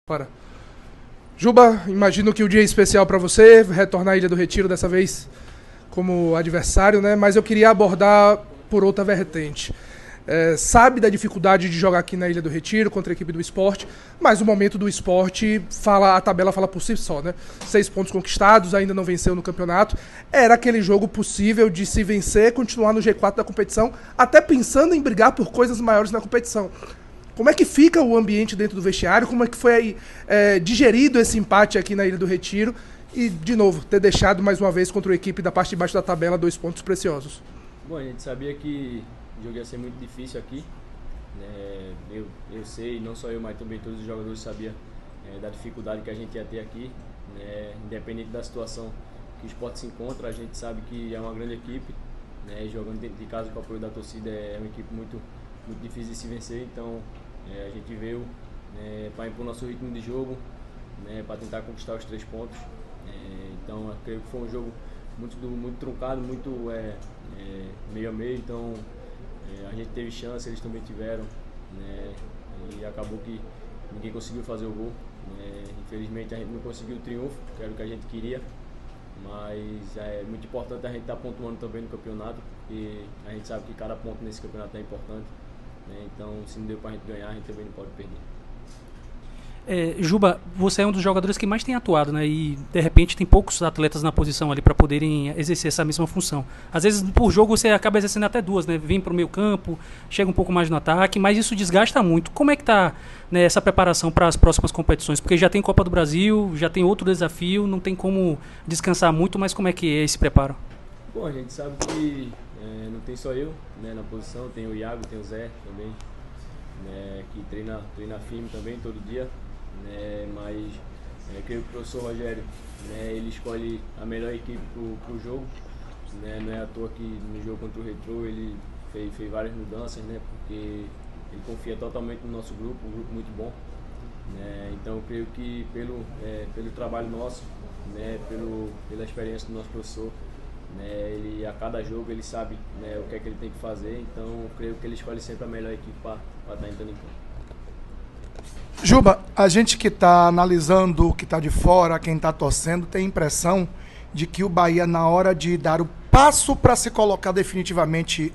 Bora. Juba, imagino que o dia é especial para você, retornar à Ilha do Retiro dessa vez como adversário, né? Mas eu queria abordar por outra vertente. Sabe da dificuldade de jogar aqui na Ilha do Retiro contra a equipe do Sport, mas o momento do Sport, a tabela fala por si só, né? 6 pontos conquistados, ainda não venceu no campeonato. Era aquele jogo possível de se vencer, continuar no G4 da competição, até pensando em brigar por coisas maiores na competição. Como é que fica o ambiente dentro do vestiário? Como é que foi digerido esse empate aqui na Ilha do Retiro? E, de novo, ter deixado mais uma vez contra a equipe da parte de baixo da tabela 2 pontos preciosos. Bom, a gente sabia que o jogo ia ser muito difícil aqui. Eu sei, não só eu, mas também todos os jogadores sabiam da dificuldade que a gente ia ter aqui. Independente da situação que o Sport se encontra, a gente sabe que é uma grande equipe. Jogando dentro de casa com o apoio da torcida é uma equipe muito difícil de se vencer. Então, a gente veio para impor nosso ritmo de jogo, para tentar conquistar os 3 pontos. Então, eu creio que foi um jogo muito truncado, muito meio a meio. Então, a gente teve chance, eles também tiveram, e acabou que ninguém conseguiu fazer o gol. Infelizmente, a gente não conseguiu o triunfo, que era o que a gente queria. Mas é muito importante a gente estar pontuando também no campeonato, porque a gente sabe que cada ponto nesse campeonato é importante. Então, se não deu pra gente ganhar, a gente também não pode perder. Juba, você é um dos jogadores que mais tem atuado, né? E de repente tem poucos atletas na posição ali para poderem exercer essa mesma função. Às vezes por jogo você acaba exercendo até 2, né? Vem para o meio campo, chega um pouco mais no ataque, mas isso desgasta muito. Como é que tá, né, essa preparação para as próximas competições? Porque já tem Copa do Brasil, já tem outro desafio, não tem como descansar muito, mas como é que é esse preparo? Bom, a gente sabe que não tem só eu, na posição, tem o Iago, tem o Zé também, que treina firme também todo dia. Mas creio que o professor Rogério, ele escolhe a melhor equipe para o jogo. Não é à toa que no jogo contra o Retrô ele fez várias mudanças, porque ele confia totalmente no nosso grupo, um grupo muito bom. Então eu creio que pelo trabalho nosso, pela experiência do nosso professor, ele a cada jogo ele sabe o que é que ele tem que fazer. Então eu creio que ele escolhe sempre a melhor equipe para estar entrando em campo. Juba, a gente que está analisando, que está de fora, quem está torcendo, tem a impressão de que o Bahia, na hora de dar o passo para se colocar definitivamente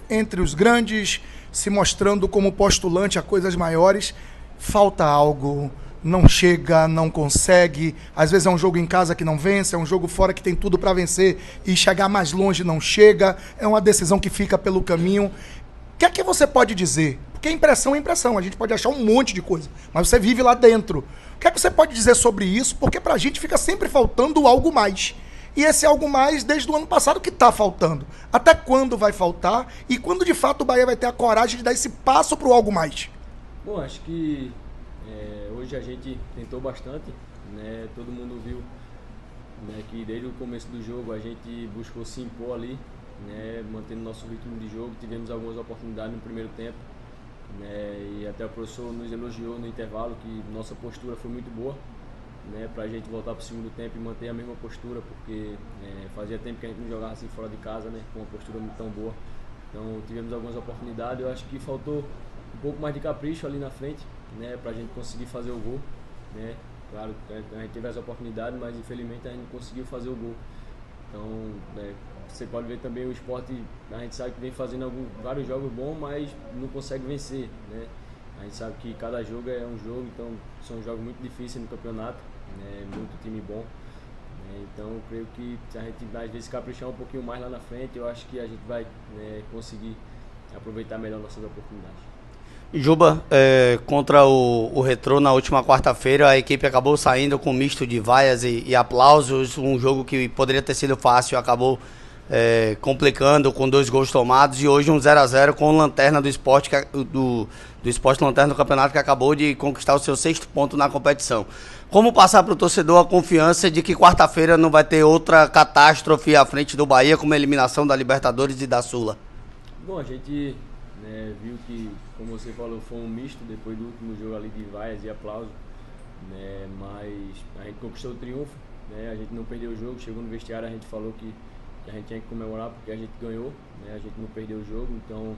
entre os grandes, se mostrando como postulante a coisas maiores, falta algo, não chega, não consegue. Às vezes é um jogo em casa que não vence, é um jogo fora que tem tudo para vencer e chegar mais longe não chega, é uma decisão que fica pelo caminho. O que é que você pode dizer? Porque impressão é impressão, a gente pode achar um monte de coisa, mas você vive lá dentro. O que é que você pode dizer sobre isso? Porque pra gente fica sempre faltando algo mais. E esse algo mais, desde o ano passado, que tá faltando. Até quando vai faltar? E quando de fato o Bahia vai ter a coragem de dar esse passo pro algo mais? Bom, acho que hoje a gente tentou bastante, todo mundo viu que desde o começo do jogo a gente buscou se impor ali, mantendo nosso ritmo de jogo. Tivemos algumas oportunidades no primeiro tempo, e até o professor nos elogiou no intervalo que nossa postura foi muito boa, para a gente voltar para o segundo tempo e manter a mesma postura, porque fazia tempo que a gente não jogava assim fora de casa, com uma postura muito tão boa. Então tivemos algumas oportunidades. Eu acho que faltou um pouco mais de capricho ali na frente, para a gente conseguir fazer o gol. Claro, a gente teve essa oportunidade, mas infelizmente a gente não conseguiu fazer o gol. Então, você pode ver também o Sport, a gente sabe que vem fazendo vários jogos bons, mas não consegue vencer. A gente sabe que cada jogo é um jogo, então são jogos muito difíceis no campeonato, muito time bom. Então eu creio que se a gente às vezes caprichar um pouquinho mais lá na frente, eu acho que a gente vai conseguir aproveitar melhor nossas oportunidades. Juba, contra o Retrô na última quarta-feira, a equipe acabou saindo com um misto de vaias e aplausos, um jogo que poderia ter sido fácil, acabou complicando com 2 gols tomados, e hoje um 0-0 com o Lanterna do Sport, do Sport Lanterna do campeonato, que acabou de conquistar o seu 6º ponto na competição. Como passar para o torcedor a confiança de que quarta-feira não vai ter outra catástrofe à frente do Bahia, como a eliminação da Libertadores e da Sula? Bom, a gente viu que, como você falou, foi um misto depois do último jogo ali de vaias e aplausos, mas a gente conquistou o triunfo, a gente não perdeu o jogo. Chegou no vestiário, a gente falou que a gente tinha que comemorar porque a gente ganhou, a gente não perdeu o jogo. Então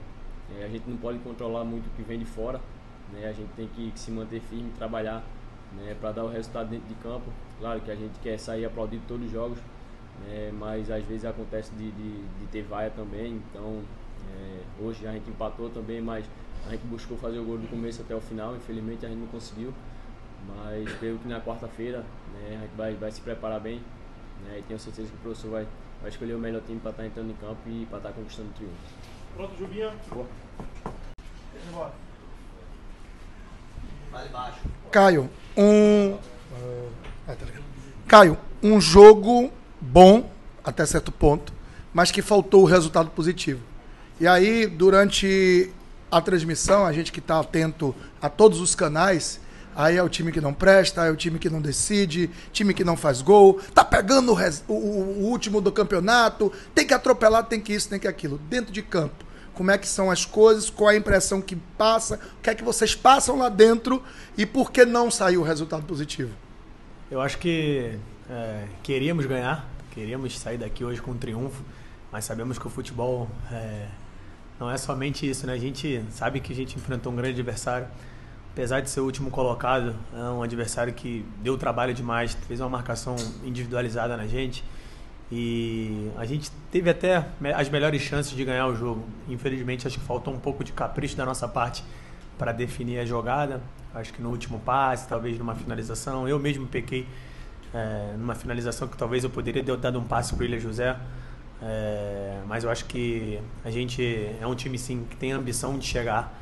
a gente não pode controlar muito o que vem de fora, a gente tem que se manter firme, trabalhar né, para dar o resultado dentro de campo. Claro que a gente quer sair aplaudido todos os jogos, né, mas às vezes acontece de ter vaia também. Então hoje a gente empatou também, mas a gente buscou fazer o gol do começo até o final. Infelizmente a gente não conseguiu, mas creio que na quarta-feira, né, a gente vai se preparar bem, né, e tenho certeza que o professor vai escolher o melhor time para estar entrando em campo e para estar conquistando o triunfo. Pronto, Jubinha? Boa. Vale baixo. Caio, um jogo bom até certo ponto, mas que faltou o resultado positivo. E aí, durante a transmissão, a gente que está atento a todos os canais, aí é o time que não presta, é o time que não decide, time que não faz gol, tá pegando o último do campeonato, tem que atropelar, tem que isso, tem que aquilo. Dentro de campo, como é que são as coisas, qual é a impressão que passa, o que é que vocês passam lá dentro e por que não saiu o resultado positivo? Eu acho que queríamos ganhar, queríamos sair daqui hoje com um triunfo, mas sabemos que o futebol não é somente isso, né? A gente sabe que a gente enfrentou um grande adversário, apesar de ser o último colocado, é um adversário que deu trabalho demais, fez uma marcação individualizada na gente e a gente teve até as melhores chances de ganhar o jogo. Infelizmente, acho que faltou um pouco de capricho da nossa parte para definir a jogada. Acho que no último passe, talvez numa finalização. Eu mesmo pequei numa finalização que talvez eu poderia ter dado um passe para o Ilha José. Mas eu acho que a gente é um time sim que tem a ambição de chegar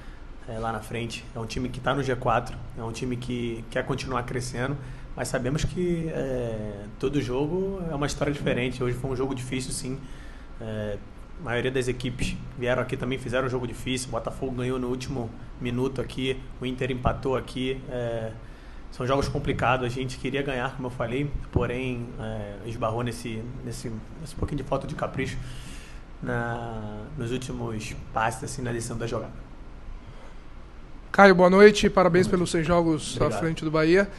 lá na frente. É um time que está no G4, é um time que quer continuar crescendo, mas sabemos que todo jogo é uma história diferente. Hoje foi um jogo difícil, sim. A maioria das equipes vieram aqui também, fizeram um jogo difícil. O Botafogo ganhou no último minuto aqui, o Inter empatou aqui. São jogos complicados, a gente queria ganhar, como eu falei, porém esbarrou nesse pouquinho de falta de capricho nos últimos passes assim, na decisão da jogada. Caio, boa noite, parabéns pelos 6 jogos à frente do Bahia.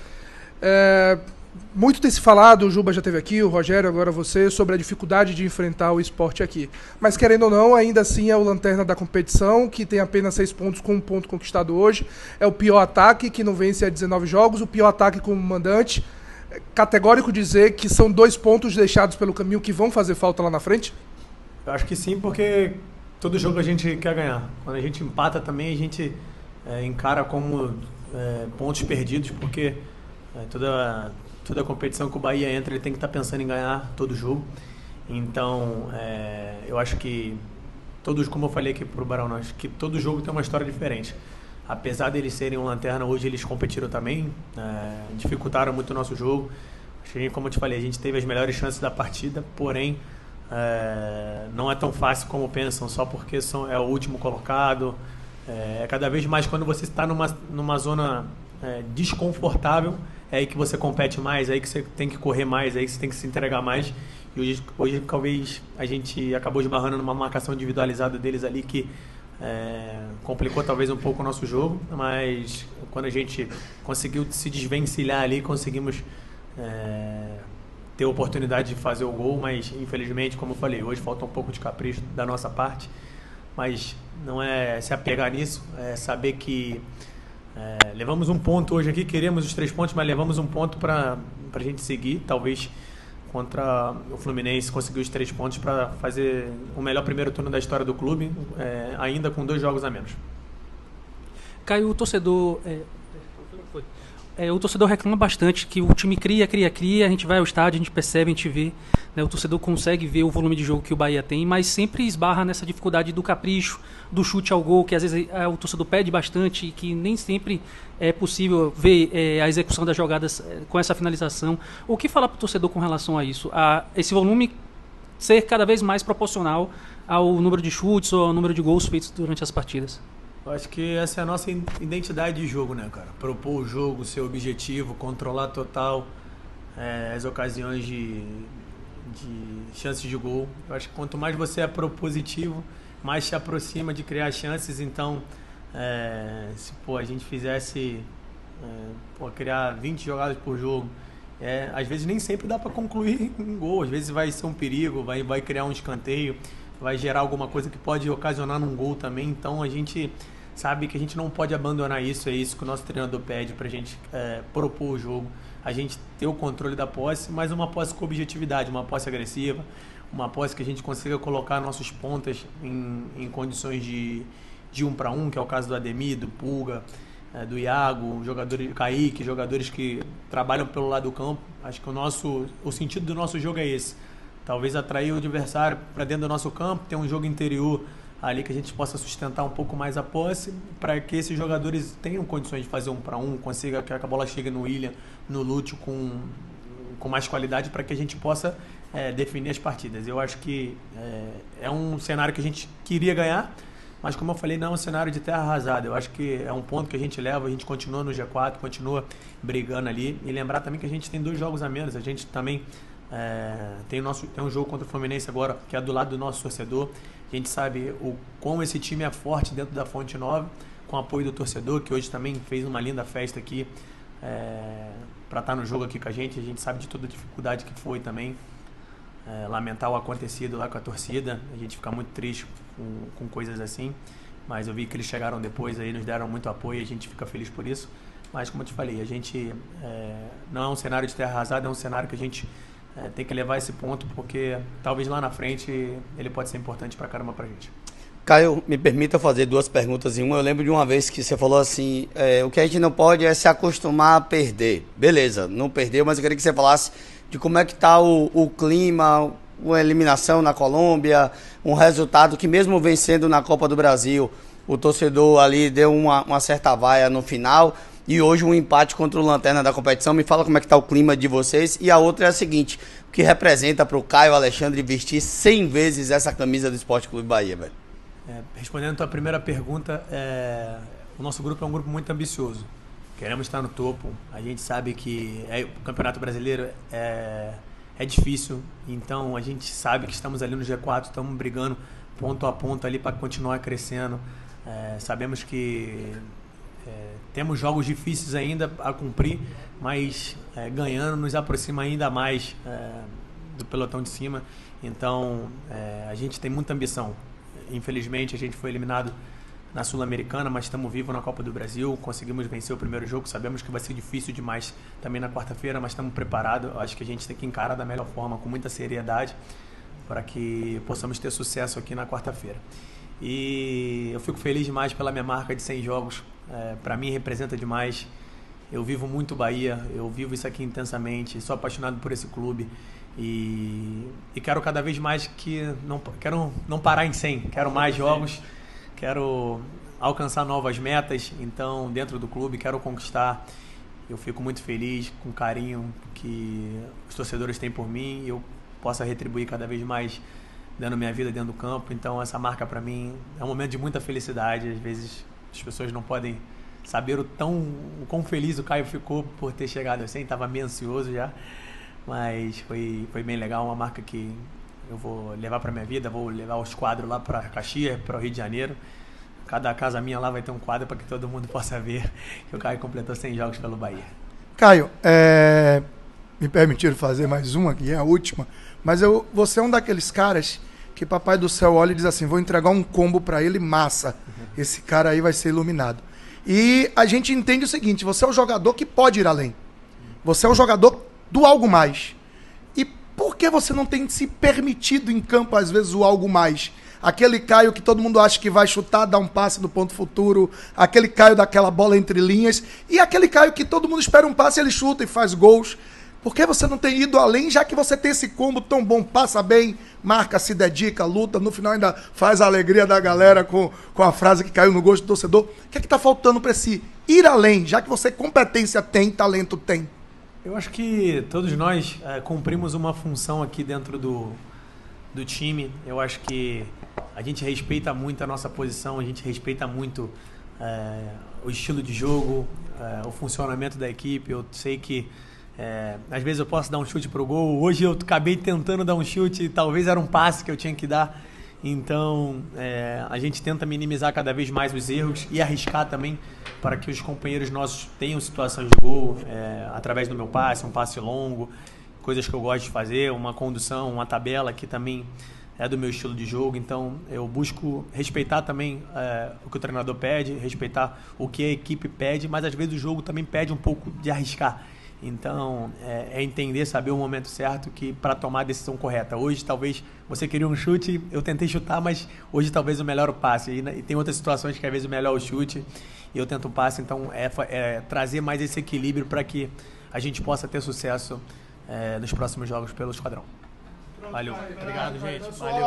Muito tem se falado, o Juba já esteve aqui, o Rogério, agora você, sobre a dificuldade de enfrentar o esporte aqui. Mas querendo ou não, ainda assim é o lanterna da competição, que tem apenas 6 pontos com 1 ponto conquistado hoje. É o pior ataque, que não vence há 19 jogos, o pior ataque como mandante. É categórico dizer que são 2 pontos deixados pelo caminho que vão fazer falta lá na frente? Eu acho que sim, porque todo jogo a gente quer ganhar. Quando a gente empata também, a gente encara como pontos perdidos, porque toda competição que o Bahia entra, ele tem que estar pensando em ganhar todo jogo. Então, eu acho que como eu falei aqui pro Barão, acho que todo jogo tem uma história diferente. Apesar deles serem um lanterna, hoje eles competiram também, dificultaram muito o nosso jogo. Acho que, como eu te falei, a gente teve as melhores chances da partida, porém, não é tão fácil como pensam, só porque é o último colocado. Cada vez mais, quando você está numa zona desconfortável, é aí que você compete mais, é aí que você tem que correr mais, é aí que você tem que se entregar mais. E hoje talvez a gente acabou esbarrando numa marcação individualizada deles ali que complicou talvez um pouco o nosso jogo, mas quando a gente conseguiu se desvencilhar ali, conseguimos ter a oportunidade de fazer o gol, mas infelizmente, como eu falei, hoje falta um pouco de capricho da nossa parte, mas não é se apegar nisso, é saber que levamos um ponto hoje aqui, queremos os 3 pontos, mas levamos um ponto para a gente seguir, talvez contra o Fluminense conseguir os 3 pontos para fazer o melhor primeiro turno da história do clube, ainda com 2 jogos a menos. Caio, o torcedor reclama bastante que o time cria, a gente vai ao estádio, a gente percebe, a gente vê, né, o torcedor consegue ver o volume de jogo que o Bahia tem, mas sempre esbarra nessa dificuldade do capricho, do chute ao gol, que às vezes o torcedor pede bastante e que nem sempre é possível ver a execução das jogadas com essa finalização. O que falar para o torcedor com relação a isso? A esse volume ser cada vez mais proporcional ao número de chutes ou ao número de gols feitos durante as partidas? Eu acho que essa é a nossa identidade de jogo, né, cara? Propor o jogo, ser objetivo, controlar total as ocasiões de chances de gol. Eu acho que quanto mais você é propositivo, mais se aproxima de criar chances. Então, se a gente fizesse criar 20 jogadas por jogo, às vezes nem sempre dá para concluir um gol. Às vezes vai ser um perigo, vai criar um escanteio, vai gerar alguma coisa que pode ocasionar num gol também. Então a gente sabe que a gente não pode abandonar isso, é isso que o nosso treinador pede pra gente propor o jogo, a gente ter o controle da posse, mas uma posse com objetividade, uma posse agressiva, uma posse que a gente consiga colocar nossos pontas em condições de 1 para 1, que é o caso do Ademir, do Pulga, do Iago, jogadores, Kaique, jogadores que trabalham pelo lado do campo. Acho que o sentido do nosso jogo é esse. Talvez atrair o adversário para dentro do nosso campo, ter um jogo interior ali que a gente possa sustentar um pouco mais a posse, para que esses jogadores tenham condições de fazer 1 para 1, consiga que a bola chegue no William, no Lúcio com mais qualidade, para que a gente possa definir as partidas. Eu acho que é um cenário que a gente queria ganhar, mas como eu falei, não é um cenário de terra arrasada. Eu acho que é um ponto que a gente leva, a gente continua no G4, continua brigando ali. E lembrar também que a gente tem 2 jogos a menos. A gente também tem um jogo contra o Fluminense agora, que é do lado do nosso torcedor. A gente sabe como esse time é forte dentro da Fonte Nova, com o apoio do torcedor, que hoje também fez uma linda festa aqui para estar no jogo aqui com a gente. A gente sabe de toda a dificuldade que foi também. Lamentar o acontecido lá com a torcida, a gente fica muito triste com coisas assim, mas eu vi que eles chegaram depois aí, nos deram muito apoio e a gente fica feliz por isso. Mas como eu te falei, a gente não é um cenário de terra arrasada, é um cenário que a gente tem que levar esse ponto, porque talvez lá na frente ele pode ser importante pra caramba pra gente. Caio, me permita fazer 2 perguntas em uma. Eu lembro de uma vez que você falou assim, o que a gente não pode é se acostumar a perder. Beleza, não perdeu, mas eu queria que você falasse de como é que está o clima, uma eliminação na Colômbia, um resultado que mesmo vencendo na Copa do Brasil, o torcedor ali deu uma certa vaia no final, e hoje um empate contra o Lanterna da competição. Me fala como é que está o clima de vocês. E a outra é a seguinte, o que representa para o Caio Alexandre vestir 100 vezes essa camisa do Esporte Clube Bahia, velho? Respondendo a tua primeira pergunta, o nosso grupo é um grupo muito ambicioso. Queremos estar no topo. A gente sabe que o Campeonato Brasileiro é difícil, então a gente sabe que estamos ali no G4, estamos brigando ponto a ponto ali para continuar crescendo. Sabemos que temos jogos difíceis ainda a cumprir, mas ganhando nos aproxima ainda mais do pelotão de cima. Então a gente tem muita ambição. Infelizmente a gente foi eliminado na Sul-Americana, mas estamos vivos na Copa do Brasil, conseguimos vencer o primeiro jogo, sabemos que vai ser difícil demais também na quarta-feira, mas estamos preparados. Acho que a gente tem que encarar da melhor forma, com muita seriedade, para que possamos ter sucesso aqui na quarta-feira. E eu fico feliz demais pela minha marca de 100 jogos, para mim representa demais. Eu vivo muito Bahia, eu vivo isso aqui intensamente, sou apaixonado por esse clube e quero cada vez mais quero não parar em 100, quero mais jogos. Quero alcançar novas metas, então, dentro do clube, quero conquistar. Eu fico muito feliz com o carinho que os torcedores têm por mim e eu possa retribuir cada vez mais dando minha vida dentro do campo. Então, essa marca, para mim, é um momento de muita felicidade. Às vezes, as pessoas não podem saber o quão feliz o Caio ficou por ter chegado assim. Estava meio ansioso já, mas foi bem legal. Uma marca que eu vou levar para minha vida, vou levar os quadros lá para Caxias, para o Rio de Janeiro. Cada casa minha lá vai ter um quadro para que todo mundo possa ver que o Caio completou 100 jogos pelo Bahia. Caio, me permitiram fazer mais uma, que é a última, mas você é um daqueles caras que Papai do Céu olha e diz assim, vou entregar um combo para ele, massa. Esse cara aí vai ser iluminado. E a gente entende o seguinte, você é o jogador que pode ir além. Você é o jogador do algo mais. Por que você não tem se permitido em campo, às vezes, o algo mais? Aquele Caio que todo mundo acha que vai chutar, dar um passe no ponto futuro, aquele Caio daquela bola entre linhas, e aquele Caio que todo mundo espera um passe, ele chuta e faz gols. Por que você não tem ido além, já que você tem esse combo tão bom, passa bem, marca, se dedica, luta, no final ainda faz a alegria da galera com a frase que caiu no gosto do torcedor? O que é que está faltando para esse ir além, já que você competência tem, talento tem? Eu acho que todos nós cumprimos uma função aqui dentro do time. Eu acho que a gente respeita muito a nossa posição, a gente respeita muito o estilo de jogo, o funcionamento da equipe. Eu sei que às vezes eu posso dar um chute pro gol. Hoje eu acabei tentando dar um chute e talvez era um passe que eu tinha que dar. Então a gente tenta minimizar cada vez mais os erros e arriscar também para que os companheiros nossos tenham situações de gol através do meu passe, um passe longo, coisas que eu gosto de fazer, uma condução, uma tabela que também é do meu estilo de jogo, então eu busco respeitar também o que o treinador pede, respeitar o que a equipe pede, mas às vezes o jogo também pede um pouco de arriscar. Então, é entender, saber o momento certo para tomar a decisão correta. Hoje, talvez, você queria um chute, eu tentei chutar, mas hoje talvez o melhor o passe. E tem outras situações que às vezes o melhor é o chute e eu tento o passe. Então, trazer mais esse equilíbrio para que a gente possa ter sucesso nos próximos jogos pelo Esquadrão. Valeu. Obrigado, gente. Valeu.